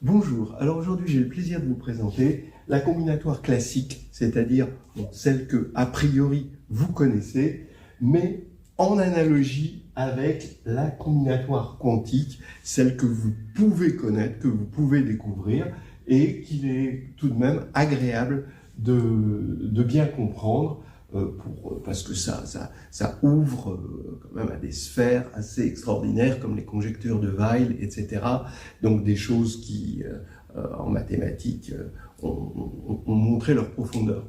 Bonjour, alors aujourd'hui j'ai le plaisir de vous présenter la combinatoire classique, c'est-à-dire celle que a priori vous connaissez, mais en analogie avec la combinatoire quantique, celle que vous pouvez connaître, que vous pouvez découvrir, et qu'il est tout de même agréable de bien comprendre, parce que ça ouvre quand même à des sphères assez extraordinaires comme les conjectures de Weyl, etc. Donc des choses qui, en mathématiques, ont montré leur profondeur.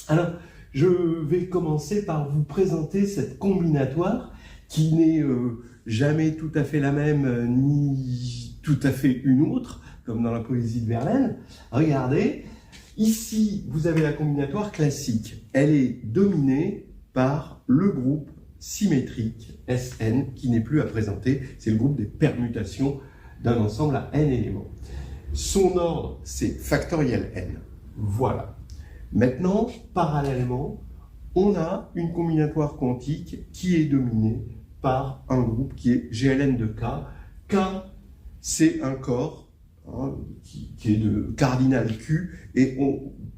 Alors, je vais commencer par vous présenter cette combinatoire qui n'est jamais tout à fait la même, ni tout à fait une autre, comme dans la poésie de Verlaine. Regardez. Ici, vous avez la combinatoire classique. Elle est dominée par le groupe symétrique Sn, qui n'est plus à présenter. C'est le groupe des permutations d'un ensemble à n éléments. Son ordre, c'est factoriel n. Voilà. Maintenant, parallèlement, on a une combinatoire quantique qui est dominée par un groupe qui est GLN de K. K, c'est un corps qui est de cardinal Q, et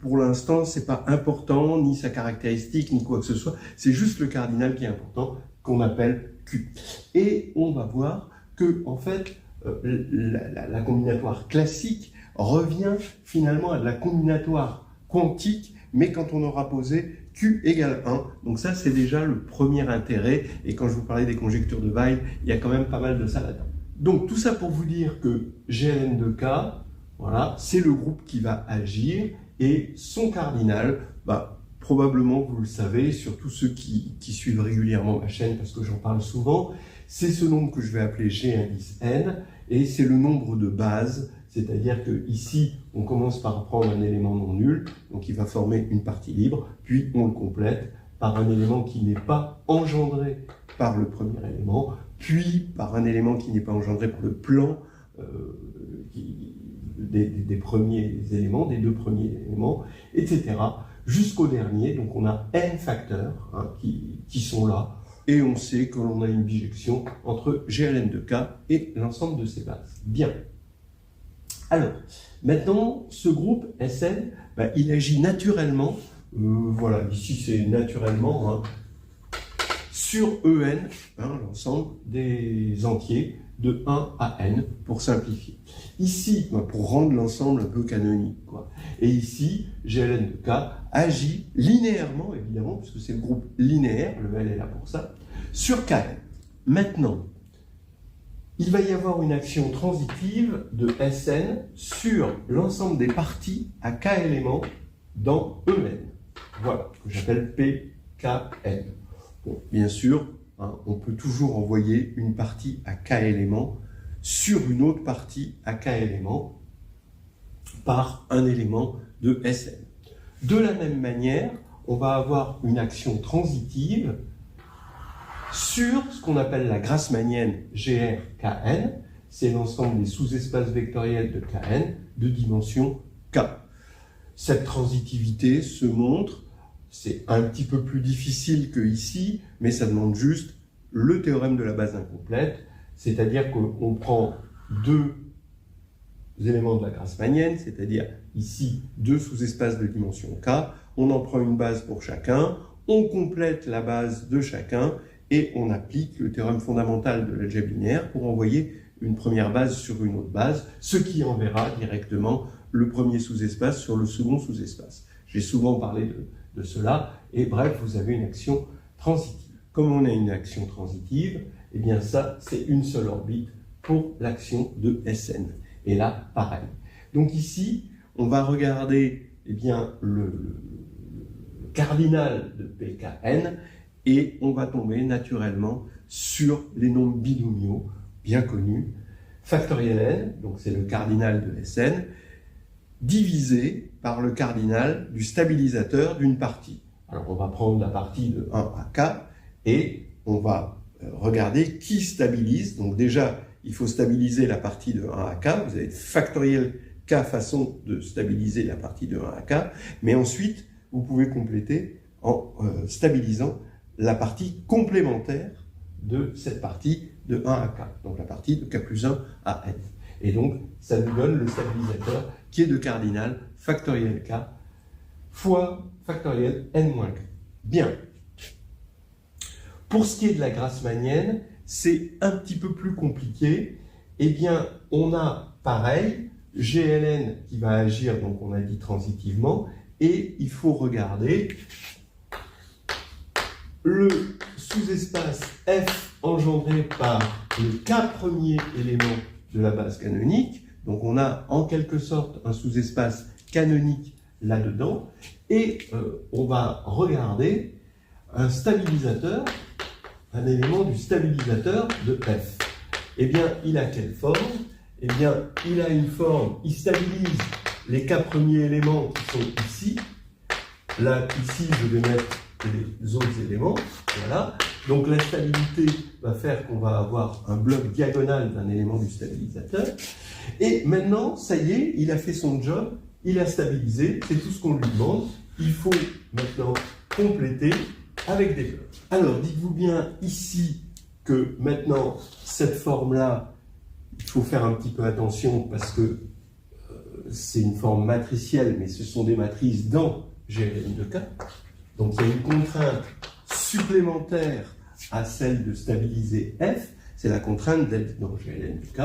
pour l'instant, c'est pas important, ni sa caractéristique, ni quoi que ce soit, c'est juste le cardinal qui est important, qu'on appelle Q. Et on va voir que, en fait, la combinatoire classique revient finalement à la combinatoire quantique, mais quand on aura posé Q égale 1. Donc ça, c'est déjà le premier intérêt, et quand je vous parlais des conjectures de Weyl, il y a quand même pas mal de ça là-dedans. Donc tout ça pour vous dire que GLN de K, voilà, c'est le groupe qui va agir, et son cardinal, probablement vous le savez, surtout ceux qui suivent régulièrement ma chaîne parce que j'en parle souvent, c'est ce nombre que je vais appeler G indice n, et c'est le nombre de bases, c'est-à-dire que ici on commence par prendre un élément non nul, donc il va former une partie libre, puis on le complète par un élément qui n'est pas engendré par le premier élément, puis par un élément qui n'est pas engendré par le plan des premiers éléments, des deux premiers éléments, etc. jusqu'au dernier. Donc on a n facteurs qui sont là, et on sait que l'on a une bijection entre GLN de K et l'ensemble de ces bases. Bien. Alors, maintenant, ce groupe Sn, il agit naturellement, voilà, ici c'est naturellement, sur En, l'ensemble des entiers de 1 à n, pour simplifier. Ici, pour rendre l'ensemble un peu canonique, quoi. Et ici, GLN de K agit linéairement, évidemment, puisque c'est le groupe linéaire, le L est là pour ça, sur Kn. Maintenant, il va y avoir une action transitive de Sn sur l'ensemble des parties à k éléments dans En. Voilà, que j'appelle Pkn. Bon, bien sûr, on peut toujours envoyer une partie à k éléments sur une autre partie à k éléments par un élément de Sn. De la même manière, on va avoir une action transitive sur ce qu'on appelle la grassmannienne GRKN, c'est l'ensemble des sous-espaces vectoriels de Kn de dimension k. Cette transitivité se montre, c'est un petit peu plus difficile que ici, mais ça demande juste le théorème de la base incomplète, c'est-à-dire qu'on prend deux éléments de la grassmannienne, c'est-à-dire ici deux sous-espaces de dimension k, on en prend une base pour chacun, on complète la base de chacun, et on applique le théorème fondamental de l'algèbre linéaire pour envoyer une première base sur une autre base, ce qui enverra directement le premier sous-espace sur le second sous-espace. J'ai souvent parlé de cela, et bref, vous avez une action transitive. Comme on a une action transitive, eh bien ça, c'est une seule orbite pour l'action de Sn. Et là, pareil. Donc ici, on va regarder le cardinal de Pkn, et on va tomber naturellement sur les nombres binomiaux bien connus, factoriel n, donc c'est le cardinal de Sn, divisé par le cardinal du stabilisateur d'une partie. Alors on va prendre la partie de 1 à k, et on va regarder qui stabilise. Donc déjà, il faut stabiliser la partie de 1 à k, vous avez factoriel k façon de stabiliser la partie de 1 à k, mais ensuite, vous pouvez compléter en stabilisant la partie complémentaire de cette partie de 1 à k, donc la partie de k plus 1 à n. Et donc, ça nous donne le stabilisateur qui est de cardinal factoriel k fois factoriel n-k. Bien. Pour ce qui est de la grassmannienne, c'est un petit peu plus compliqué. Eh bien, on a pareil, GLN qui va agir, donc on a dit transitivement, et il faut regarder le sous-espace F engendré par le K premier élément de la base canonique. Donc on a en quelque sorte un sous-espace canonique là-dedans, et on va regarder un stabilisateur, un élément du stabilisateur de F. Eh bien, il a quelle forme? Eh bien, il a une forme, il stabilise les K premiers éléments qui sont ici. Là, ici, je vais mettre les autres éléments. Voilà. Donc, la stabilité va faire qu'on va avoir un bloc diagonal d'un élément du stabilisateur. Et maintenant, ça y est, il a fait son job, il a stabilisé, c'est tout ce qu'on lui demande. Il faut maintenant compléter avec des blocs. Alors, dites-vous bien ici que maintenant, cette forme-là, il faut faire un petit peu attention parce que c'est une forme matricielle, mais ce sont des matrices dans GLN de K. Donc, il y a une contrainte supplémentaire à celle de stabiliser F, c'est la contrainte d'être dans GLN de K,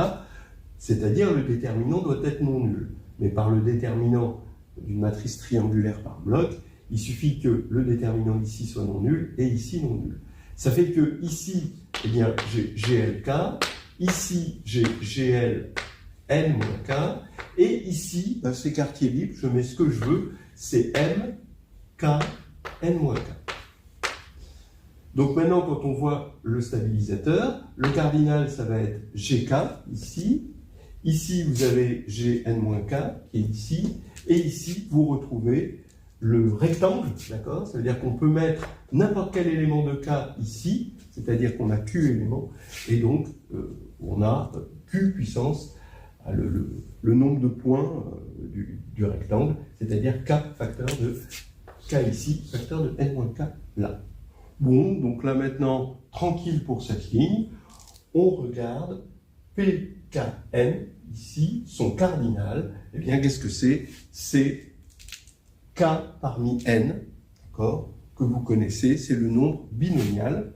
c'est-à-dire le déterminant doit être non nul. Mais par le déterminant d'une matrice triangulaire par bloc, il suffit que le déterminant ici soit non nul et ici non nul. Ça fait que ici, eh bien, j'ai GLK, ici j'ai GL n-k, et ici, ben, c'est quartier libre, je mets ce que je veux, c'est m, k, n-k. Donc maintenant, quand on voit le stabilisateur, le cardinal, ça va être gk, ici. Ici, vous avez gn-k, qui est ici. Et ici, vous retrouvez le rectangle, d'accord? Ça veut dire qu'on peut mettre n'importe quel élément de k ici, c'est-à-dire qu'on a q éléments, et donc on a q puissance, le nombre de points du rectangle, c'est-à-dire k facteur de k ici, facteur de n-k là. Bon, donc là maintenant, tranquille pour cette ligne, on regarde PKN, ici, son cardinal. Eh bien, qu'est-ce que c'est? C'est K parmi N, d'accord, que vous connaissez, c'est le nombre binomial,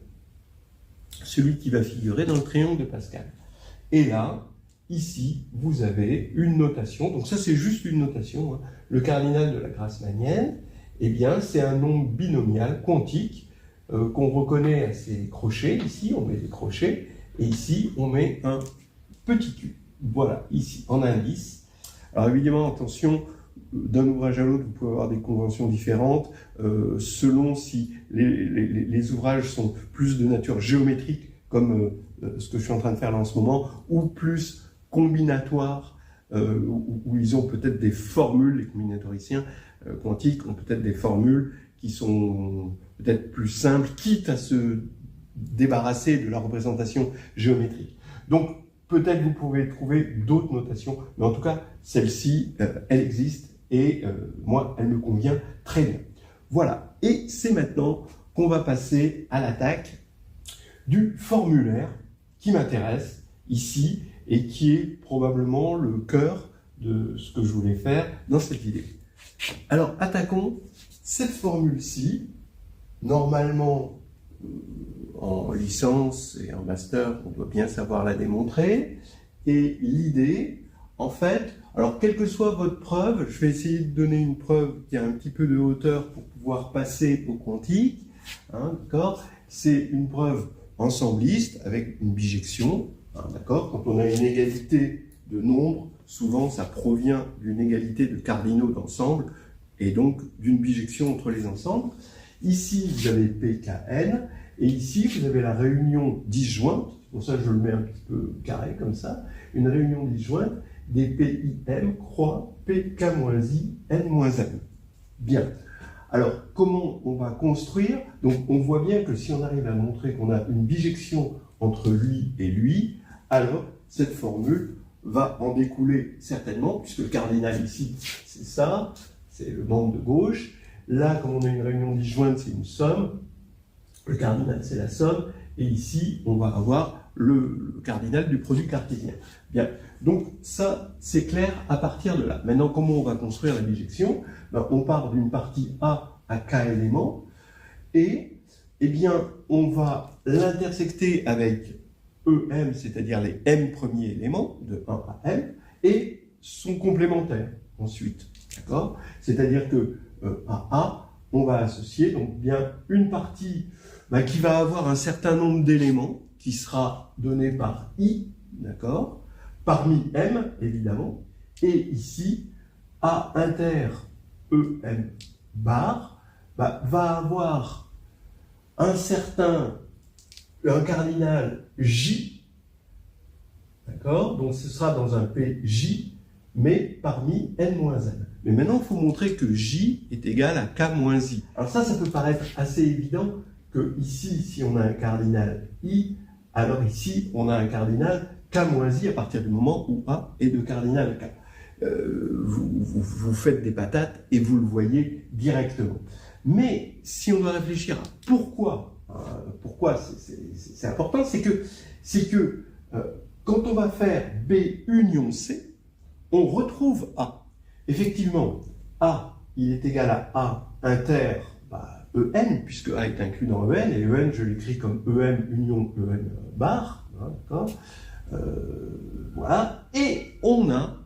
celui qui va figurer dans le triangle de Pascal. Et là, ici, vous avez une notation, donc ça c'est juste une notation, hein. Le cardinal de la grassmannienne, eh bien, c'est un nombre binomial quantique, qu'on reconnaît à ces crochets. Ici, on met des crochets, et ici, on met un petit q. Voilà, ici, en indice. Alors évidemment, attention, d'un ouvrage à l'autre, vous pouvez avoir des conventions différentes, selon si les ouvrages sont plus de nature géométrique, comme ce que je suis en train de faire là en ce moment, ou plus combinatoires, où ils ont peut-être des formules, les combinatoriciens quantiques ont peut-être des formules qui sont peut-être plus simples, quitte à se débarrasser de la représentation géométrique. Donc, peut-être vous pouvez trouver d'autres notations, mais en tout cas, celle-ci, elle existe, et moi, elle me convient très bien. Voilà, et c'est maintenant qu'on va passer à l'attaque du formulaire qui m'intéresse ici, et qui est probablement le cœur de ce que je voulais faire dans cette vidéo. Alors, attaquons cette formule-ci. Normalement, en licence et en master, on doit bien savoir la démontrer. Et l'idée, en fait, alors quelle que soit votre preuve, je vais essayer de donner une preuve qui a un petit peu de hauteur pour pouvoir passer au quantique. Hein, d'accord ? C'est une preuve ensembliste avec une bijection. Hein, d'accord ? Quand on a une égalité de nombres, souvent ça provient d'une égalité de cardinaux d'ensemble et donc d'une bijection entre les ensembles. Ici, vous avez PKN, et ici, vous avez la réunion disjointe, c'est pour ça que je le mets un petit peu carré comme ça, une réunion disjointe des PIM croix PK-I N-M. Bien. Alors, comment on va construire? Donc, on voit bien que si on arrive à montrer qu'on a une bijection entre lui et lui, alors cette formule va en découler certainement, puisque le cardinal ici, c'est ça, c'est le membre de gauche. Là, comme on a une réunion disjointe, c'est une somme. Le cardinal, c'est la somme. Et ici, on va avoir le cardinal du produit cartésien. Bien. Donc ça, c'est clair à partir de là. Maintenant, comment on va construire la bijection? On part d'une partie A à K éléments, et eh bien, on va l'intersecter avec EM, c'est-à-dire les M premiers éléments, de 1 à M, et son complémentaire ensuite. D'accord? C'est-à-dire que à A, on va associer donc bien une partie qui va avoir un certain nombre d'éléments, qui sera donné par I, d'accord, parmi M, évidemment, et ici, A inter EM bar va avoir un cardinal J, d'accord, donc ce sera dans un PJ, mais parmi N-M. Mais maintenant, il faut montrer que J est égal à K-I. Alors ça peut paraître assez évident que ici, si on a un cardinal I, alors ici, on a un cardinal K-I à partir du moment où A est de cardinal K. Vous faites des patates et vous le voyez directement. Mais si on doit réfléchir à pourquoi c'est important, c'est que quand on va faire B union C, on retrouve A. Effectivement, A, il est égal à A inter EN, puisque A est inclus dans EN, et EN, je l'écris comme EM union EN bar, hein, d'accord, voilà, et on a,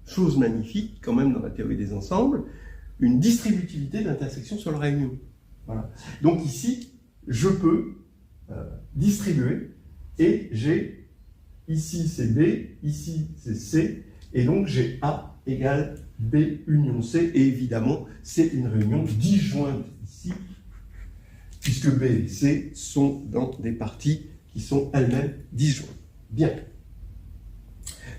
chose magnifique quand même dans la théorie des ensembles, une distributivité d'intersection sur la réunion. Voilà. Donc ici, je peux distribuer, et j'ai, ici c'est B, ici c'est C, et donc j'ai A égale B union C, et évidemment, c'est une réunion disjointe ici, puisque B et C sont dans des parties qui sont elles-mêmes disjointes. Bien.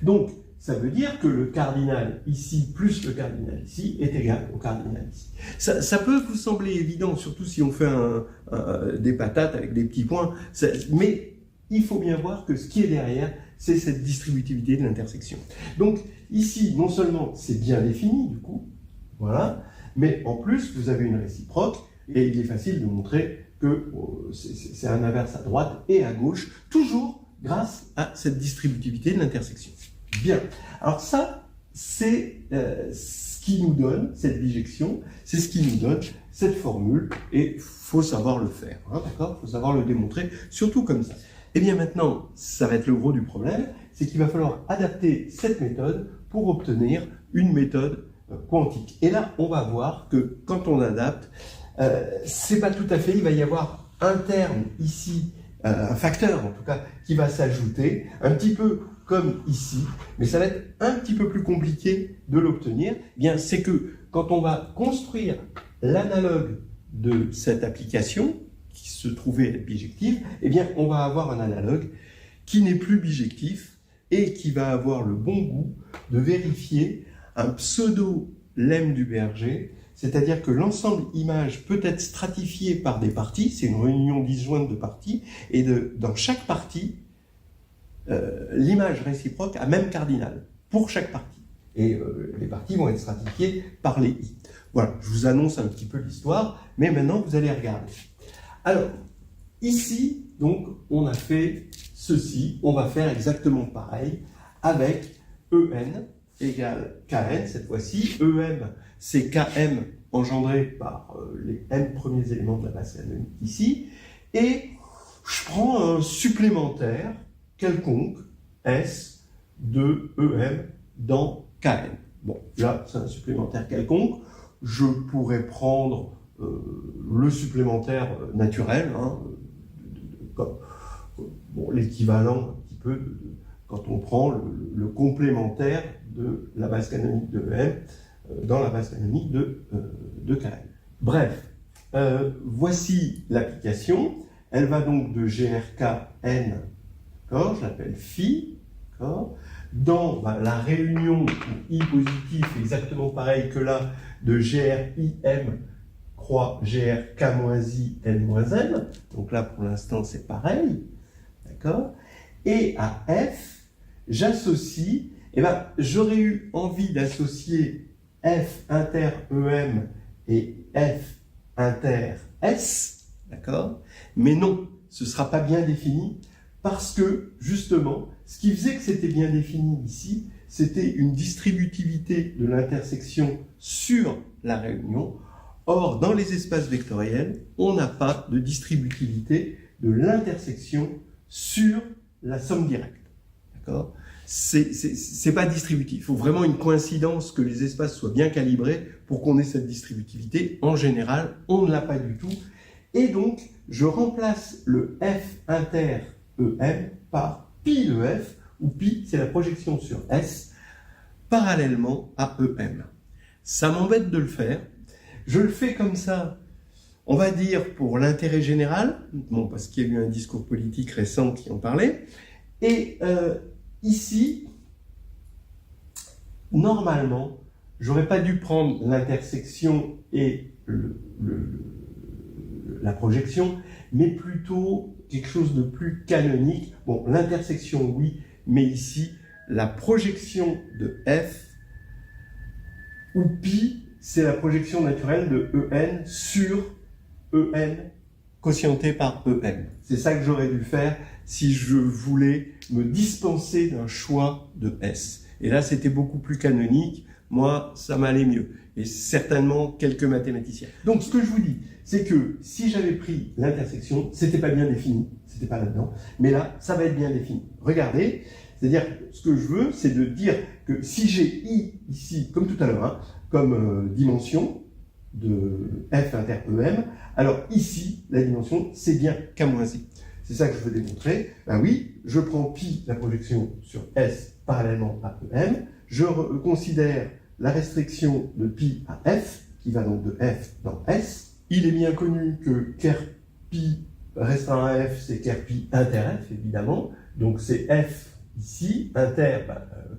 Donc, ça veut dire que le cardinal ici plus le cardinal ici est égal au cardinal ici. Ça peut vous sembler évident, surtout si on fait des patates avec des petits points, mais il faut bien voir que ce qui est derrière, c'est cette distributivité de l'intersection. Donc ici, non seulement c'est bien défini du coup, voilà, mais en plus vous avez une réciproque, et il est facile de montrer que c'est un inverse à droite et à gauche, toujours grâce à cette distributivité de l'intersection. Bien. Alors ça, c'est ce qui nous donne cette bijection, c'est ce qui nous donne cette formule, et il faut savoir le faire, hein, d'accord? Il faut savoir le démontrer, surtout comme ça. Et bien maintenant, ça va être le gros du problème, c'est qu'il va falloir adapter cette méthode pour obtenir une méthode quantique. Et là, on va voir que quand on adapte, c'est pas tout à fait, il va y avoir un terme ici, un facteur en tout cas, qui va s'ajouter, un petit peu comme ici, mais ça va être un petit peu plus compliqué de l'obtenir. Eh bien, c'est que quand on va construire l'analogue de cette application, qui se trouvait être bijective, eh bien, on va avoir un analogue qui n'est plus bijectif et qui va avoir le bon goût de vérifier un pseudo-lemme du Berger, c'est-à-dire que l'ensemble image peut être stratifié par des parties, c'est une réunion disjointe de parties, et dans chaque partie, l'image réciproque a même cardinal, pour chaque partie. Et les parties vont être stratifiées par les i. Voilà, je vous annonce un petit peu l'histoire, mais maintenant vous allez regarder. Alors, ici, donc, on a fait ceci, on va faire exactement pareil avec EN égale KN cette fois-ci. EM, c'est KM engendré par les M premiers éléments de la base canonique ici. Et je prends un supplémentaire quelconque, S, de EM dans KN. Bon, là, c'est un supplémentaire quelconque. Je pourrais prendre le supplémentaire naturel, hein, comme l'équivalent un petit peu quand on prend le complémentaire de la base canonique de EM dans la base canonique de KN. Bref, voici l'application. Elle va donc de GRKN, je l'appelle phi, dans la réunion où I positif est exactement pareil que là de GRIM croix GRK-I N-M, donc là pour l'instant c'est pareil, d'accord? Et à F, j'associe, j'aurais eu envie d'associer F inter EM et F inter S, d'accord? Mais non, ce ne sera pas bien défini Parce que, justement, ce qui faisait que c'était bien défini ici, c'était une distributivité de l'intersection sur la réunion. Or, dans les espaces vectoriels, on n'a pas de distributivité de l'intersection sur la somme directe. D'accord ? C'est pas distributif. Il faut vraiment une coïncidence, que les espaces soient bien calibrés pour qu'on ait cette distributivité. En général, on ne l'a pas du tout. Et donc, je remplace le F inter EM par pi de F, où pi, c'est la projection sur S, parallèlement à EM. Ça m'embête de le faire. Je le fais comme ça, on va dire pour l'intérêt général, bon, parce qu'il y a eu un discours politique récent qui en parlait, et ici, normalement, j'aurais pas dû prendre l'intersection et la projection, mais plutôt quelque chose de plus canonique. Bon, l'intersection, oui, mais ici, la projection de F, où pi, c'est la projection naturelle de En sur En quotienté par En. C'est ça que j'aurais dû faire si je voulais me dispenser d'un choix de S. Et là, c'était beaucoup plus canonique. Moi, ça m'allait mieux. Et certainement quelques mathématiciens. Donc, ce que je vous dis, c'est que si j'avais pris l'intersection, c'était pas bien défini. C'était pas là-dedans. Mais là, ça va être bien défini. Regardez. C'est-à-dire, ce que je veux, c'est de dire que si j'ai I ici, comme tout à l'heure, hein, comme dimension de F inter EM, alors ici, la dimension, c'est bien K-I. C'est ça que je veux démontrer. Ben oui, je prends pi, la projection sur S parallèlement à EM, je considère la restriction de pi à F, qui va donc de F dans S. Il est bien connu que ker pi restreint à F, c'est ker pi inter F, évidemment. Donc c'est F ici, inter,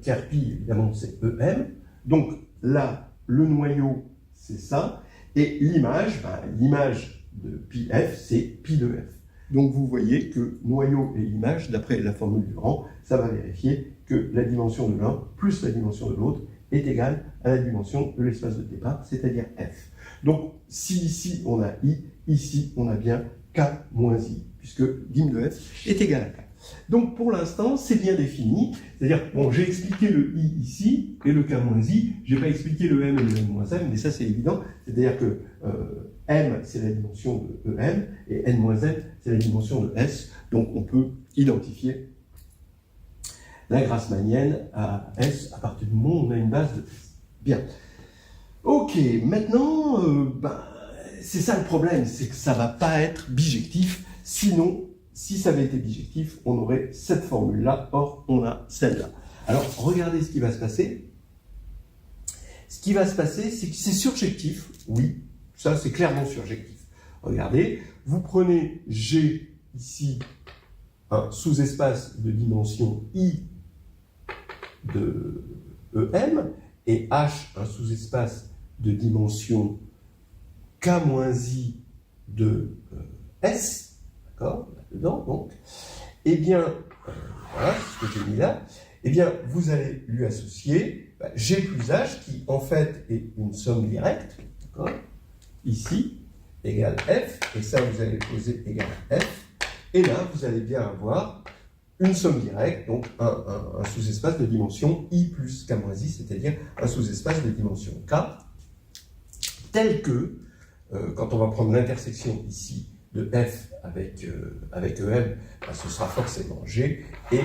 ker pi, évidemment, c'est EM. Donc là, le noyau, c'est ça. Et l'image, l'image de pi F, c'est pi de F. Donc vous voyez que noyau et image, d'après la formule du rang, ça va vérifier que la dimension de l'un plus la dimension de l'autre est égale à la dimension de l'espace de départ, c'est-à-dire F. Donc si ici on a I, ici on a bien K moins I, puisque dim de F est égal à K. Donc pour l'instant, c'est bien défini. C'est-à-dire, bon, j'ai expliqué le I ici et le K moins I, je n'ai pas expliqué le M et le M moins M, mais ça c'est évident. C'est-à-dire que M, c'est la dimension de EM, et N moins M, c'est la dimension de S. Donc on peut identifier la grassmannienne à S à partir du moment où on a une base de S. Bien. Ok, maintenant, c'est ça le problème, c'est que ça ne va pas être bijectif, sinon, si ça avait été bijectif, on aurait cette formule-là, or on a celle-là. Alors, regardez ce qui va se passer. Ce qui va se passer, c'est que c'est surjectif, oui, ça c'est clairement surjectif. Regardez, vous prenez G ici, un sous-espace de dimension I de EM, et H, un sous-espace de dimension K-I de S, d'accord, là-dedans, donc, eh bien, voilà, ce que j'ai mis là, eh bien, vous allez lui associer G plus H, qui en fait est une somme directe, d'accord, ici, égale F, et ça, vous allez poser égal à F, et là, vous allez bien avoir une somme directe, donc un sous-espace de dimension I plus K-I, c'est-à-dire un sous-espace de dimension K, tel que, quand on va prendre l'intersection ici de F avec EM, ce sera forcément G, et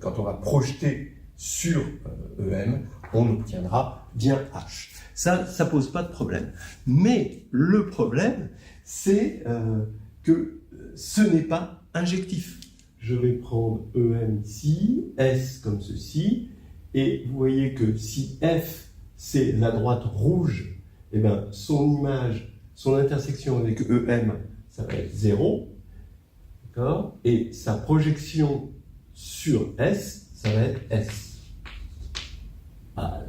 quand on va projeter sur EM, on obtiendra bien H. Ça pose pas de problème. Mais le problème, c'est que ce n'est pas injectif. Je vais prendre EM ici, S comme ceci, et vous voyez que si F, c'est la droite rouge, eh bien, son image, son intersection avec EM, ça va être 0, d'accord, et sa projection sur S, ça va être S.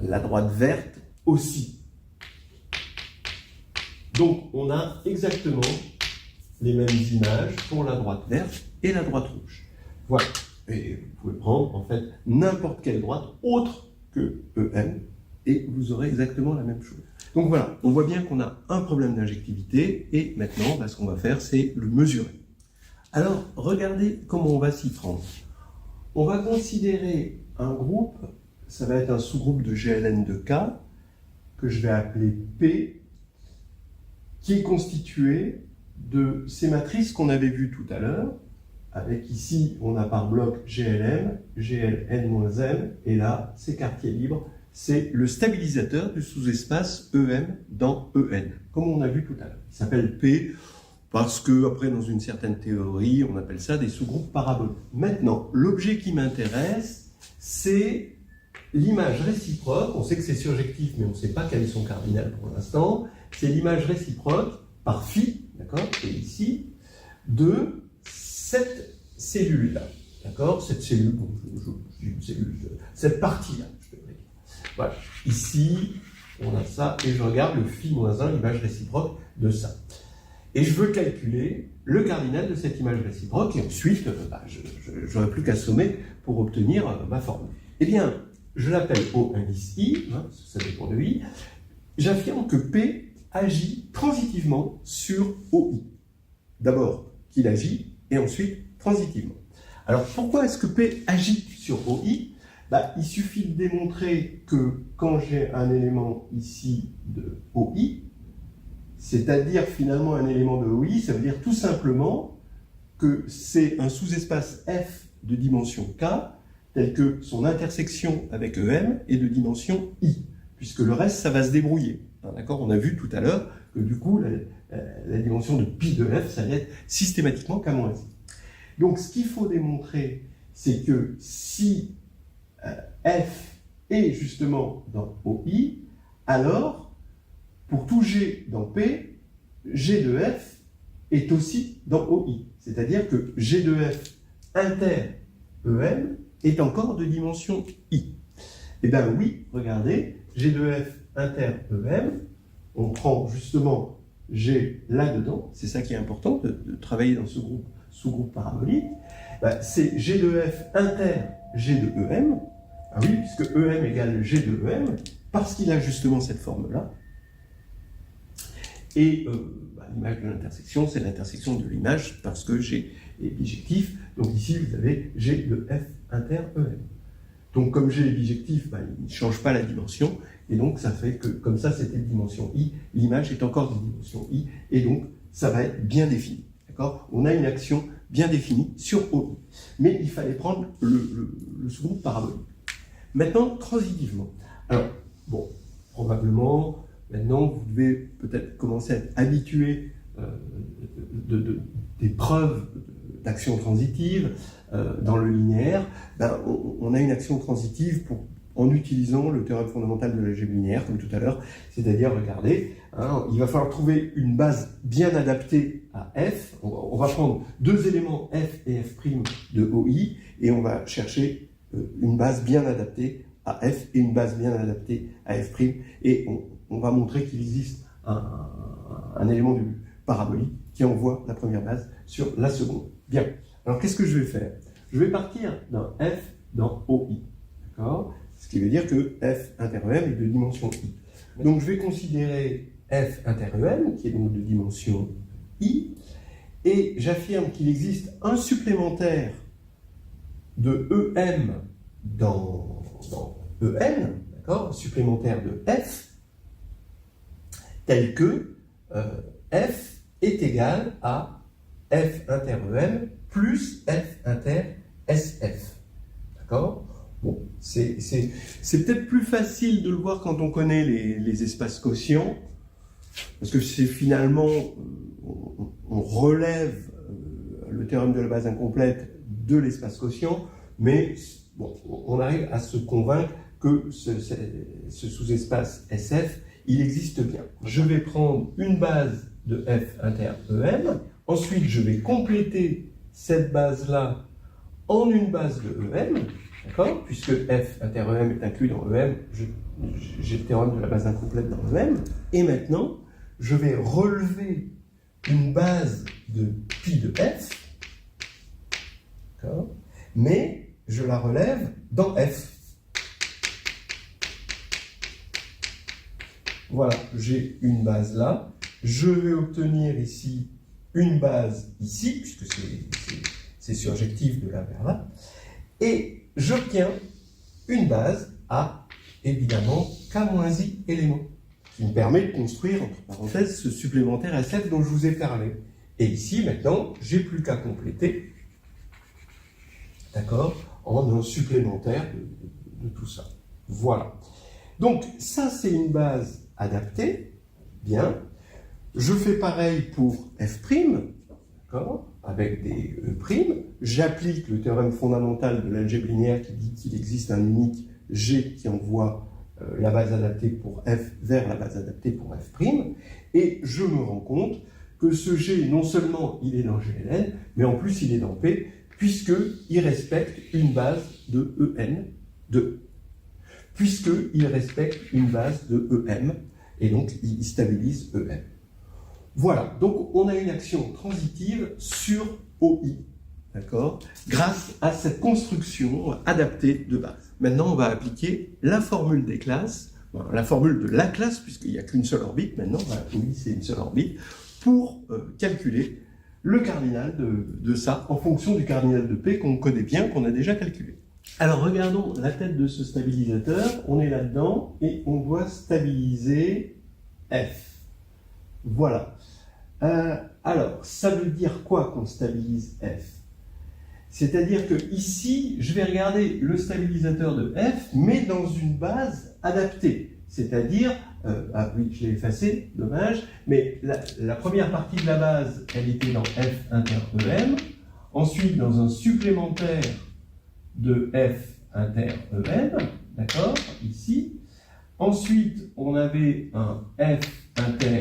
La droite verte aussi. Donc, on a exactement les mêmes images pour la droite verte et la droite rouge. Voilà. Et vous pouvez prendre, en fait, n'importe quelle droite autre que EM, et vous aurez exactement la même chose. Donc voilà, on voit bien qu'on a un problème d'injectivité, et maintenant, ce qu'on va faire, c'est le mesurer. Alors, regardez comment on va s'y prendre. On va considérer un groupe, ça va être un sous-groupe de GLN de K, que je vais appeler P, qui est constitué de ces matrices qu'on avait vues tout à l'heure, avec ici, on a par bloc GLM, GLN-M, et là, c'est quartier libre, c'est le stabilisateur du sous-espace EM dans EN, comme on a vu tout à l'heure. Il s'appelle P, parce que, après, dans une certaine théorie, on appelle ça des sous-groupes paraboliques. Maintenant, l'objet qui m'intéresse, c'est l'image réciproque. On sait que c'est surjectif, mais on ne sait pas quel est son cardinal pour l'instant. C'est l'image réciproque par phi, d'accord, c'est ici, de cette cellule-là, d'accord, cette cellule, bon, une cellule, cette partie-là, je devrais dire. Voilà, ici, on a ça, et je regarde le phi-1, l'image réciproque de ça. Et je veux calculer le cardinal de cette image réciproque, et ensuite, je n'aurai plus qu'à sommer pour obtenir ma formule. Eh bien, je l'appelle O indice I, hein, ça dépend de I. J'affirme que P agit transitivement sur OI. D'abord, qu'il agit, et ensuite, transitivement. Alors, pourquoi est-ce que P agit sur OI? Il suffit de démontrer que quand j'ai un élément ici de OI, c'est-à-dire finalement un élément de OI, ça veut dire tout simplement que c'est un sous-espace F de dimension K, tel que son intersection avec EM est de dimension I, puisque le reste, ça va se débrouiller. D'accord, on a vu tout à l'heure que du coup, la dimension de pi de F, ça va être systématiquement K-I. Donc, ce qu'il faut démontrer, c'est que si F est justement dans OI, alors, pour tout G dans P, G de F est aussi dans OI. C'est-à-dire que G de F inter-EM est encore de dimension I. Eh bien oui, regardez, G de F inter-EM, on prend justement G là-dedans, c'est ça qui est important, de travailler dans ce groupe, sous-groupe parabolique, c'est G de F inter-G de EM, ah oui, puisque EM égale G de EM, parce qu'il a justement cette forme-là. Et l'image de l'intersection, c'est l'intersection de l'image, parce que G est bijectif, donc ici vous avez G de F inter-EM. Donc comme G est bijectif, il ne change pas la dimension, et donc ça fait que, comme ça c'était de dimension I, l'image est encore de dimension I, et donc ça va être bien défini. D'accord ? On a une action bien définie sur OI. Mais il fallait prendre le second parabolique. Maintenant, transitivement. Alors, bon, probablement, maintenant vous devez peut-être commencer à être habitué des preuves d'action transitive dans le linéaire. On a une action transitive en utilisant le théorème fondamental de l'algèbre linéaire, comme tout à l'heure, c'est-à-dire, regardez, il va falloir trouver une base bien adaptée à F. On va prendre deux éléments F et F' de OI, et on va chercher une base bien adaptée à F et une base bien adaptée à F', et on va montrer qu'il existe un élément du parabolique qui envoie la première base sur la seconde. Bien. Alors, qu'est-ce que je vais faire? Je vais partir d'un F dans OI. D'accord? Ce qui veut dire que F inter-EM est de dimension I. Donc, je vais considérer F inter-EM, qui est donc de dimension I, et j'affirme qu'il existe un supplémentaire de EM dans EN, d'accord? Supplémentaire de F, tel que F est égal à F inter-EM plus F inter-SF. D'accord? Bon, c'est peut-être plus facile de le voir quand on connaît les espaces quotients, parce que c'est finalement, on relève le théorème de la base incomplète de l'espace quotient, mais bon, on arrive à se convaincre que ce sous-espace SF, il existe bien. Je vais prendre une base de F inter-EM, ensuite je vais compléter cette base-là en une base de EM, d'accord? Puisque F inter-EM est inclus dans EM, j'ai le théorème de la base incomplète dans EM, et maintenant, je vais relever une base de pi de F, d'accord? Mais je la relève dans F. Voilà, j'ai une base là. Je vais obtenir ici une base ici, puisque c'est surjectif de là vers là, et j'obtiens une base à, évidemment, k-i éléments, qui me permet de construire, entre parenthèses, ce supplémentaire SF dont je vous ai parlé. Et ici, maintenant, j'ai plus qu'à compléter, d'accord, en un supplémentaire de tout ça. Voilà. Donc, ça, c'est une base adaptée. Bien. Je fais pareil pour f', d'accord, avec des e'. J'applique le théorème fondamental de l'algèbre linéaire qui dit qu'il existe un unique G qui envoie la base adaptée pour f vers la base adaptée pour f'. Et je me rends compte que ce G, non seulement il est dans GLN, mais en plus il est dans P, puisqu'il respecte une base de EN de E. Puisqu'il respecte une base de EM, et donc il stabilise EM. Voilà, donc on a une action transitive sur OI, d'accord, grâce à cette construction adaptée de base. Maintenant, on va appliquer la formule des classes, la formule de la classe, puisqu'il n'y a qu'une seule orbite maintenant, OI c'est une seule orbite, pour calculer le cardinal de ça en fonction du cardinal de P qu'on connaît bien, qu'on a déjà calculé. Alors regardons la tête de ce stabilisateur, on est là-dedans et on doit stabiliser F. Voilà. Alors, ça veut dire quoi qu'on stabilise F? C'est-à-dire que ici, je vais regarder le stabilisateur de F, mais dans une base adaptée. C'est-à-dire, ah oui, je l'ai effacé, dommage, mais la première partie de la base, elle était dans F inter EM, ensuite dans un supplémentaire de F inter EM, d'accord, ici. Ensuite, on avait un F inter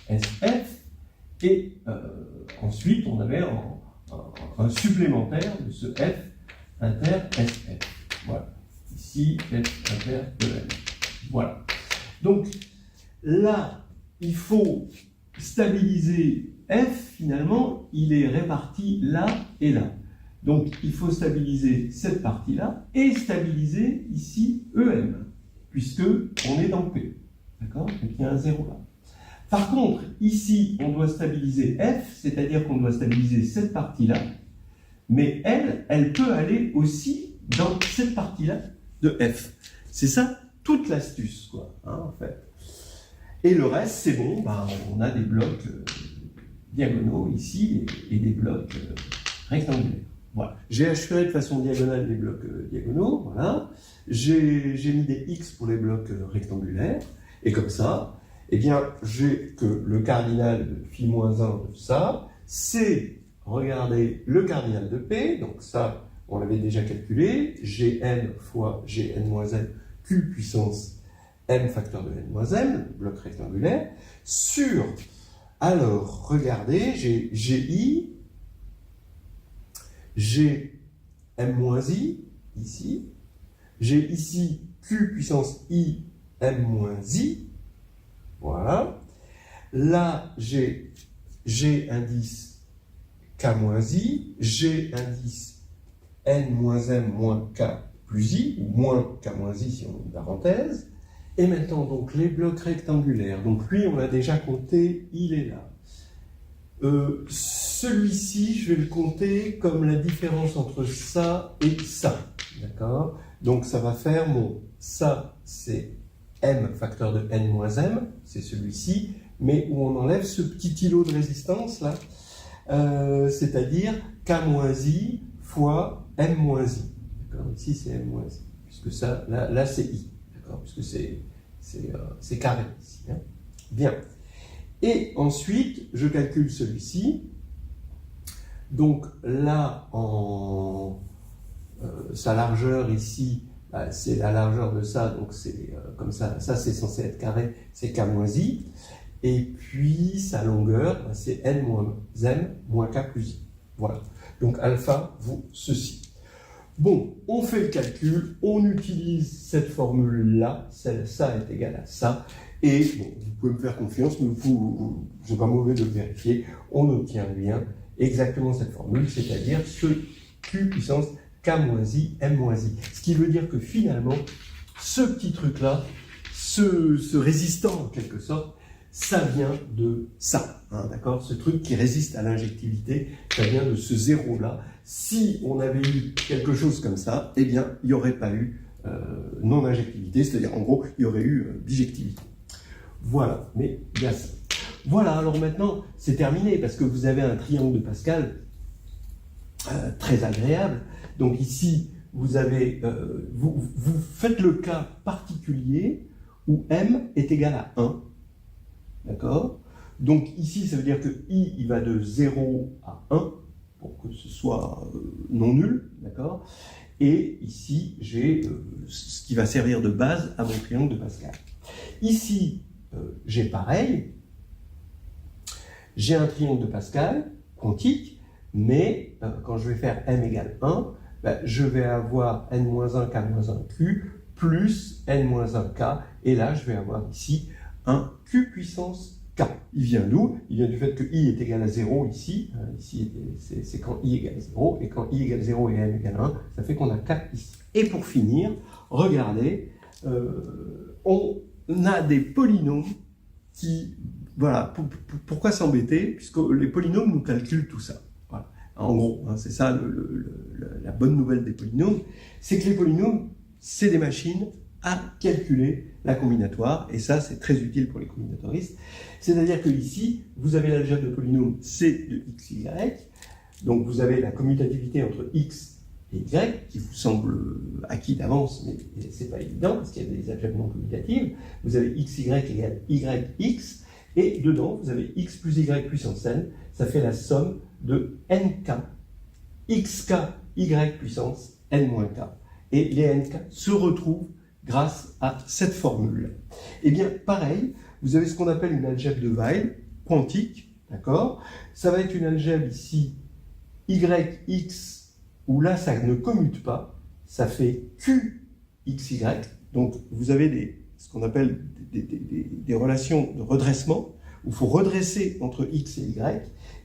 SF, et ensuite, on avait un supplémentaire de ce F inter SF. Voilà. Ici, F inter EM. Voilà. Donc, là, il faut stabiliser F, finalement, il est réparti là et là. Donc, il faut stabiliser cette partie-là et stabiliser ici EM, puisque on est dans P. D'accord? Donc, il y a un 0 là. Par contre, ici, on doit stabiliser F, c'est-à-dire qu'on doit stabiliser cette partie-là, mais elle peut aller aussi dans cette partie-là de F. C'est ça toute l'astuce, quoi, hein, en fait. Et le reste, c'est bon, ben, on a des blocs diagonaux ici et des blocs rectangulaires. Voilà. J'ai assuré de façon diagonale les blocs diagonaux, voilà. J'ai mis des X pour les blocs rectangulaires, et comme ça, eh bien, j'ai que le cardinal de phi-1 de ça, c'est, regardez, le cardinal de P, donc ça, on l'avait déjà calculé, Gn fois Gn-n, Q puissance n facteur de n-m, le bloc rectangulaire, sur, alors, regardez, j'ai Gi, j'ai m-i, ici, j'ai ici Q puissance i, m-i, voilà. Là, j'ai G indice K-I, G indice N-M moins K plus I, ou moins K-I si on met une parenthèse. Et maintenant, donc, les blocs rectangulaires. Donc, lui, on l'a déjà compté, il est là. Celui-ci, je vais le compter comme la différence entre ça et ça. D'accord? Donc, ça va faire ça, c'est M facteur de N-M, c'est celui-ci, mais où on enlève ce petit îlot de résistance, là, c'est-à-dire K-I fois M-I. D'accord? Ici, c'est M-I, puisque ça, là c'est I, d'accord? Puisque c'est carré, ici. Hein? Bien. Et ensuite, je calcule celui-ci. Donc là, sa largeur ici, c'est la largeur de ça, donc c'est comme ça c'est censé être carré, c'est K-I. Et puis sa longueur, c'est N moins M moins K plus I. Voilà. Donc alpha vaut ceci. Bon, on fait le calcul, on utilise cette formule-là, ça est égal à ça, et bon, vous pouvez me faire confiance, mais je n'ai pas mauvais de le vérifier, on obtient bien exactement cette formule, c'est-à-dire ce Q puissance K-I, M-I. Ce qui veut dire que finalement, ce petit truc-là, ce résistant en quelque sorte, ça vient de ça, hein, d'accord? Ce truc qui résiste à l'injectivité, ça vient de ce zéro-là. Si on avait eu quelque chose comme ça, eh bien, il n'y aurait pas eu non-injectivité, c'est-à-dire, en gros, il y aurait eu bijectivité. Voilà, mais il y a ça. Voilà, alors maintenant, c'est terminé, parce que vous avez un triangle de Pascal très agréable. Donc ici, vous avez, vous faites le cas particulier où m est égal à 1. D'accord? Donc ici, ça veut dire que i, il va de 0 à 1, pour que ce soit non nul, d'accord? Et ici, j'ai ce qui va servir de base à mon triangle de Pascal. Ici, j'ai pareil, j'ai un triangle de Pascal quantique, mais quand je vais faire m égale 1, ben, je vais avoir n-1 k-1q plus n-1 k, et là, je vais avoir ici un q puissance k. Il vient d'où? Il vient du fait que i est égal à 0 ici. Ici, c'est quand i égale 0. Et quand i égale 0 et m égale 1, ça fait qu'on a k ici. Et pour finir, regardez, on a des polynômes qui... Voilà, pourquoi s'embêter? Puisque les polynômes nous calculent tout ça. Voilà. En gros, hein, c'est ça la bonne nouvelle des polynômes, c'est que les polynômes, c'est des machines à calculer la combinatoire, et ça c'est très utile pour les combinatoristes. C'est-à-dire que ici, vous avez l'algèbre de polynôme C de x, y, donc vous avez la commutativité entre x et y, qui vous semble acquis d'avance, mais c'est pas évident, parce qu'il y a des algèbres non commutatives. Vous avez x, y égale y, x, et dedans, vous avez x plus y puissance n, ça fait la somme de nk, xk, y puissance n-k. Et les nk se retrouvent grâce à cette formule. Eh bien, pareil, vous avez ce qu'on appelle une algèbre de Weil, quantique, d'accord? Ça va être une algèbre ici, yx, où là, ça ne commute pas, ça fait qxy, donc vous avez ce qu'on appelle des relations de redressement, où il faut redresser entre x et y,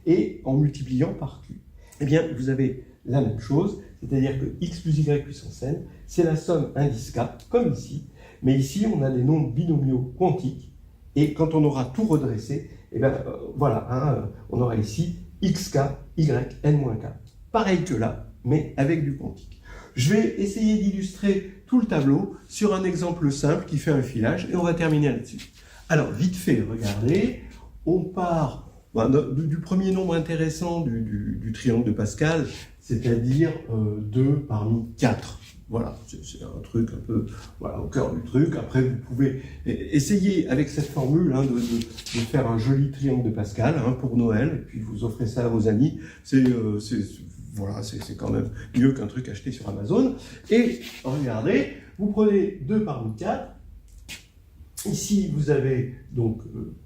et en multipliant par q. Eh bien, vous avez la même chose, c'est-à-dire que x plus y puissance n, c'est la somme indice k, comme ici, mais ici on a des nombres binomiaux quantiques, et quand on aura tout redressé, eh bien voilà, hein, on aura ici xk, y, n-k. Pareil que là, mais avec du quantique. Je vais essayer d'illustrer tout le tableau sur un exemple simple qui fait un filage, et on va terminer là-dessus. Alors, vite fait, regardez, on part du premier nombre intéressant du triangle de Pascal, c'est-à-dire 2 parmi 4. Voilà, c'est un truc un peu voilà, au cœur du truc. Après, vous pouvez essayer avec cette formule hein, de faire un joli triangle de Pascal hein, pour Noël, et puis vous offrez ça à vos amis. Voilà, c'est quand même mieux qu'un truc acheté sur Amazon. Et regardez, vous prenez 2 parmi 4. Ici, vous avez donc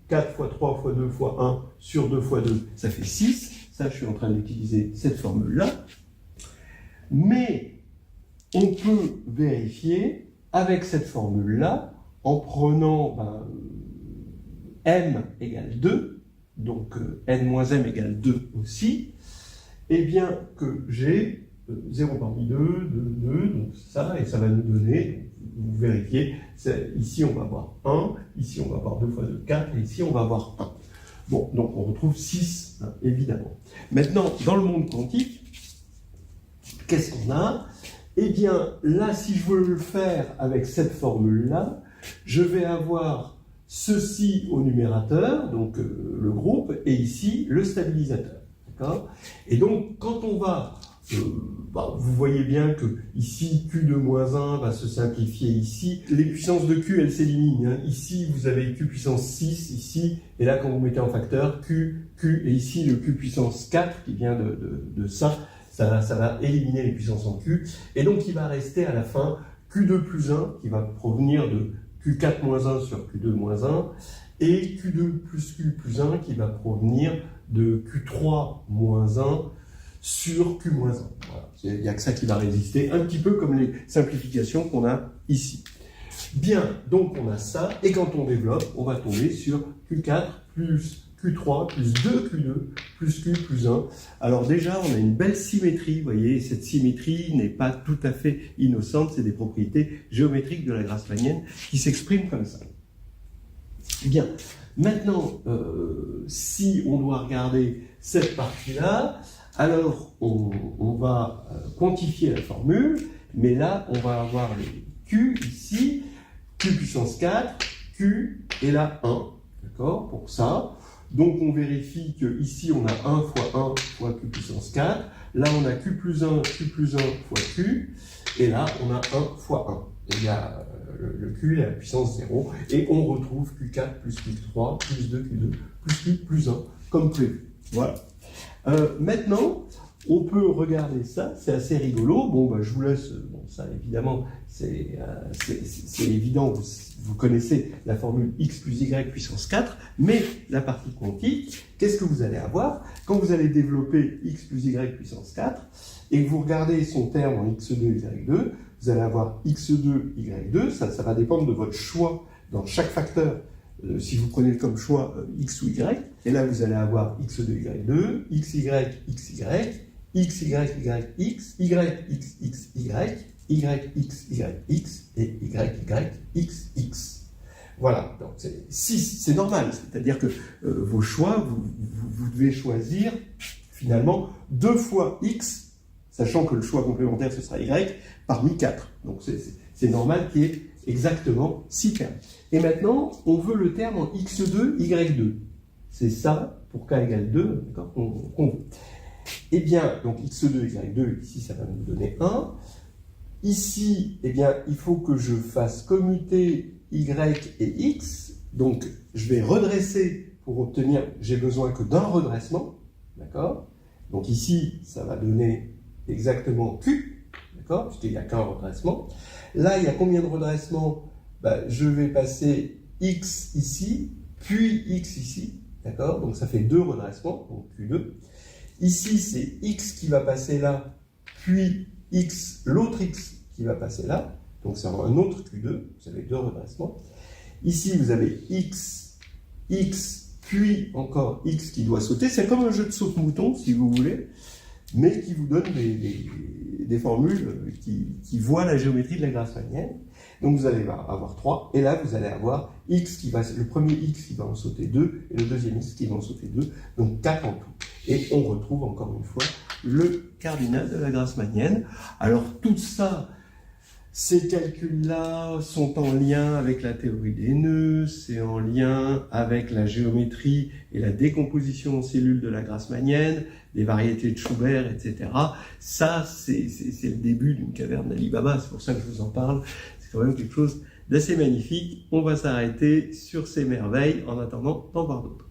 4 fois 3 fois 2 fois 1 sur 2 fois 2, ça fait 6. Ça, je suis en train d'utiliser cette formule-là. Mais on peut vérifier avec cette formule-là en prenant m égale 2, donc n-m égale 2 aussi, et bien que j'ai 0 parmi 2, 2, donc ça, et ça va nous donner, vous vérifiez, ici on va avoir 1, ici on va avoir 2 fois 2, 4, et ici on va avoir 1. Bon, donc on retrouve 6, hein, évidemment. Maintenant, dans le monde quantique, qu'est-ce qu'on a? Eh bien, là, si je veux le faire avec cette formule-là, je vais avoir ceci au numérateur, donc le groupe, et ici, le stabilisateur. D'accord? Et donc, quand on va... vous voyez bien que ici, Q de moins 1 va se simplifier ici. Les puissances de Q, elles s'éliminent. Hein. Ici, vous avez Q puissance 6, ici, et là, quand vous mettez en facteur, Q, et ici, le Q puissance 4, qui vient de ça va éliminer les puissances en Q. Et donc, il va rester à la fin Q2 plus 1, qui va provenir de Q4 moins 1 sur Q2 moins 1, et Q2 plus Q plus 1, qui va provenir de Q3 moins 1, sur Q-1. Voilà. Il n'y a que ça qui va résister, un petit peu comme les simplifications qu'on a ici. Bien, donc on a ça, et quand on développe, on va tomber sur Q4 plus Q3 plus 2Q2 plus Q plus 1. Alors déjà, on a une belle symétrie, vous voyez, cette symétrie n'est pas tout à fait innocente, c'est des propriétés géométriques de la Grassmannienne qui s'expriment comme ça. Bien, maintenant, si on doit regarder cette partie-là, alors on va quantifier la formule, mais là, on va avoir les Q ici, Q puissance 4, Q et là 1, d'accord, pour ça. Donc on vérifie que ici on a 1 fois 1 fois Q puissance 4, là on a Q plus 1 fois Q, et là on a 1 fois 1. Et il y a le Q et la puissance 0, et on retrouve Q4 plus Q3 plus 2Q2 plus Q plus 1, comme prévu. Voilà. Maintenant, on peut regarder ça, c'est assez rigolo. Bon, bah, je vous laisse, bon, ça évidemment, c'est évident, vous connaissez la formule x plus y puissance 4, mais la partie quantique, qu'est-ce que vous allez avoir quand vous allez développer x plus y puissance 4 et que vous regardez son terme en x2, y2, vous allez avoir x2, y2, ça va dépendre de votre choix dans chaque facteur. Si vous prenez comme choix x ou y, et là vous allez avoir x2, y2, xy, xy, x, y, y, x, y, x, x, y, y, x, y, x, et y, y, x, x. Voilà, donc c'est normal, c'est-à-dire que vos choix, vous devez choisir finalement 2 fois x, sachant que le choix complémentaire ce sera y, parmi 4. Donc c'est normal qu'il y ait exactement 6 termes. Et maintenant, on veut le terme en x2, y2. C'est ça, pour k égale 2, qu'on veut. Eh bien, donc x2, y2, ici, ça va nous donner 1. Ici, eh bien, il faut que je fasse commuter y et x. Donc, je vais redresser pour obtenir, j'ai besoin que d'un redressement. D'accord? Donc ici, ça va donner exactement q. D'accord? Puisqu'il n'y a qu'un redressement. Là, il y a combien de redressements? Ben, je vais passer x ici, puis x ici. D'accord? Donc ça fait 2 redressements, donc q2. Ici, c'est x qui va passer là, puis x, l'autre x qui va passer là. Donc c'est un autre q2, vous avez 2 redressements. Ici, vous avez x, puis encore x qui doit sauter. C'est comme un jeu de saute-mouton, si vous voulez, mais qui vous donne des formules qui voient la géométrie de la Grassmannienne. Donc vous allez avoir 3, et là vous allez avoir x qui va, le premier x qui va en sauter 2, et le deuxième x qui va en sauter 2, donc 4 en tout. Et on retrouve encore une fois le cardinal de la Grassmannienne. Alors tout ça, ces calculs-là sont en lien avec la théorie des nœuds, c'est en lien avec la géométrie et la décomposition en cellules de la Grassmannienne, des variétés de Schubert, etc. Ça, c'est le début d'une caverne d'Ali Baba, c'est pour ça que je vous en parle. C'est quand même quelque chose d'assez magnifique. On va s'arrêter sur ces merveilles en attendant d'en voir d'autres.